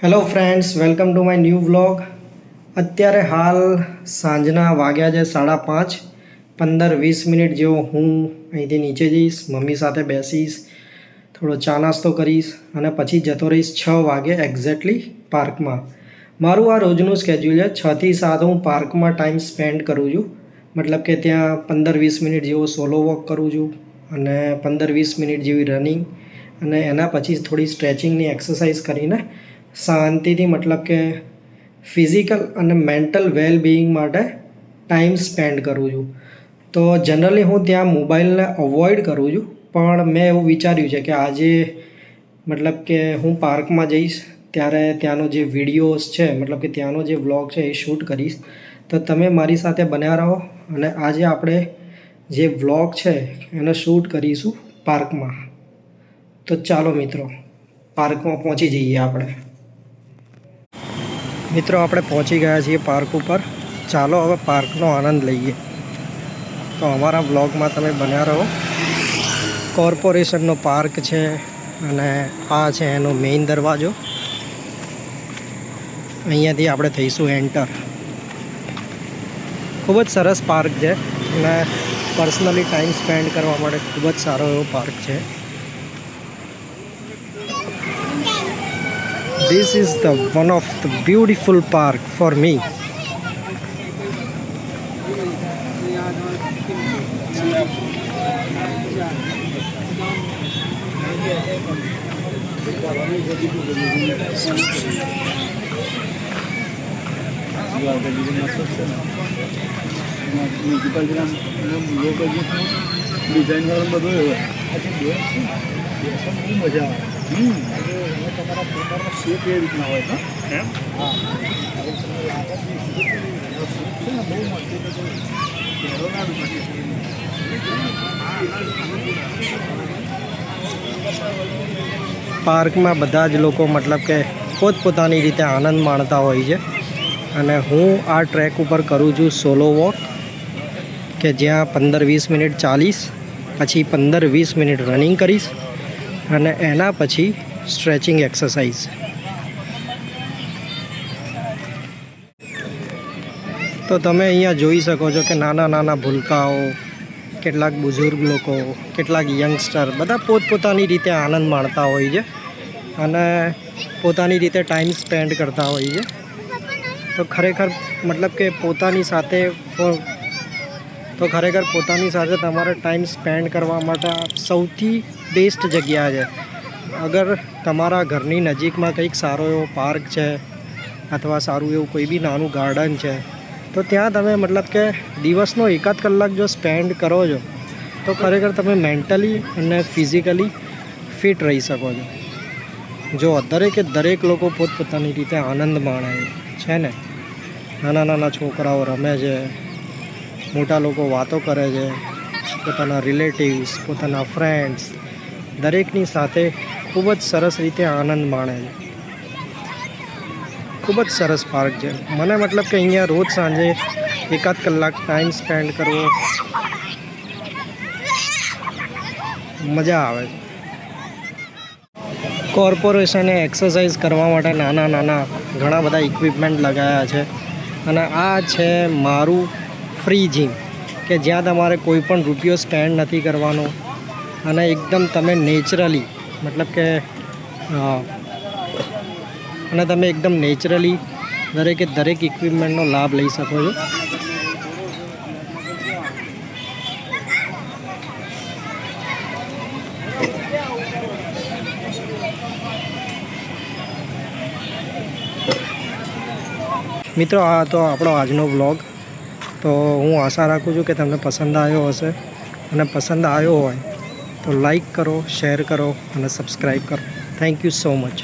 Hello friends, welcome to my new vlog. અત્યારે હાલ સાંજના વાગ્યા છે 5:30. 15-20 મિનિટ જેવો હું અહીંથી નીચે જઈશ, મમ્મી સાથે બેસીશ, થોડો ચા નાસ્તો કરીશ અને પછી જતો રહીશ 6 વાગે એક્ઝેક્ટલી પાર્કમાં. મારું આ રોજનું સ્કેડ્યુલ છે. 6 થી 7 હું પાર્કમાં ટાઈમ સ્પેન્ડ કરું છું. મતલબ કે ત્યાં 15-20 મિનિટ જેવો સોલો વોક કરું છું અને 15-20 મિનિટ જેવી રનિંગ અને એના પછી થોડી સ્ટ્રેચિંગની એક્સરસાઇઝ કરીને શાંતિથી મતલબ કે ફિઝિકલ અને મેન્ટલ વેલબિંગ માટે ટાઈમ સ્પેન્ડ કરું છું. તો જનરલી હું ત્યાં મોબાઈલને અવોઇડ કરું છું, પણ મેં એવું વિચાર્યું છે કે આજે મતલબ કે હું પાર્કમાં જઈશ ત્યારે ત્યાંનો જે વિડીયોઝ છે, મતલબ કે ત્યાંનો જે વ્લોગ છે એ શૂટ કરીશ. તો તમે મારી સાથે બન્યા રહો અને આજે આપણે જે વ્લોગ છે એને શૂટ કરીશું પાર્કમાં. તો ચાલો મિત્રો, પાર્કમાં પહોંચી જઈએ આપણે. મિત્રો, આપણે પહોંચી ગયા છીએ પાર્ક ઉપર. ચાલો હવે પાર્કનો આનંદ લઈએ. તો અમારા વ્લોગમાં તમે બન્યા રહો. કોર્પોરેશનનો પાર્ક છે અને આ છે એનો મેઇન દરવાજો. અહીંયાથી આપણે થઈશું એન્ટર. ખૂબ જ સરસ પાર્ક છે અને પર્સનલી ટાઈમ સ્પેન્ડ કરવા માટે ખૂબ જ સારો એવો પાર્ક છે. This is the one of the beautiful park for me. Design વાળું બધું મજા આવે. તમારા પ્રકારનો શેપ એ રીતના હોય ને એમ. હા, બહુ પાર્કમાં બધા જ લોકો મતલબ કે પોતપોતાની રીતે આનંદ માણતા હોય છે અને હું આ ટ્રેક ઉપર કરું છું સોલો વોક, કે જ્યાં 15-20 મિનિટ ચાલીશ, પછી 15-20 મિનિટ રનિંગ કરીશ અને એના પછી સ્ટ્રેચિંગ એક્સરસાઇઝ. તો તમે અહીંયા જોઈ શકો છો કે નાના નાના ભૂલકાઓ, કેટલાક બુઝુર્ગ લોકો, કેટલાક યંગસ્ટર બધા પોતપોતાની રીતે આનંદ માણતા હોય છે અને પોતાની રીતે ટાઈમ સ્પેન્ડ કરતા હોય છે. તો ખરેખર મતલબ કે પોતાની સાથે તમારે ટાઈમ સ્પેન્ડ કરવા માટે સૌથી બેસ્ટ જગ્યા છે. અગર તમારા ઘરની નજીકમાં કંઈક સારો એવો પાર્ક છે અથવા સારું એવું કોઈ બી નાનું ગાર્ડન છે, તો ત્યાં તમે મતલબ કે દિવસનો 1-8 કલાક જો સ્પેન્ડ કરો છો તો ખરેખર તમે મેન્ટલી અને ફિઝિકલી ફિટ રહી શકો છો. જો દરેક લોકો પોતપોતાની રીતે આનંદ માણે છે ને. નાના નાના છોકરાઓ રમે છે, મોટા લોકો વાતો કરે છે, પોતાના રિલેટિવ્સ, પોતાના ફ્રેન્ડ્સ દરેકની સાથે ખૂબ જ સરસ રીતે આનંદ માણે છે. ખૂબ જ સરસ પાર્ક છે. મને મતલબ કે અહીંયા રોજ સાંજે 1-8 કલાક ટાઈમ સ્પેન્ડ કરવો મજા આવે છે. કોર્પોરેશને એક્સરસાઇઝ કરવા માટે નાના નાના ઘણા બધા ઇક્વિપમેન્ટ લગાવ્યા છે અને આ છે મારું ફ્રી જીમ, કે જ્યાં તમારે કોઈ પણ રૂપિયો સ્પેન્ડ નથી કરવાનો અને એકદમ તમે નેચરલી મતલબ કે એકદમ નેચરલી દરેક ઇક્વિપમેન્ટનો લાભ લઈ શકો છો. મિત્રો, આ તો આપણો આજનો વ્લોગ. તો હું આશા રાખું છું કે તમને પસંદ આવ્યો હશે અને પસંદ આવ્યો હોય તો લાઈક કરો, શેર કરો અને સબસ્ક્રાઈબ કરો. Thank you so much.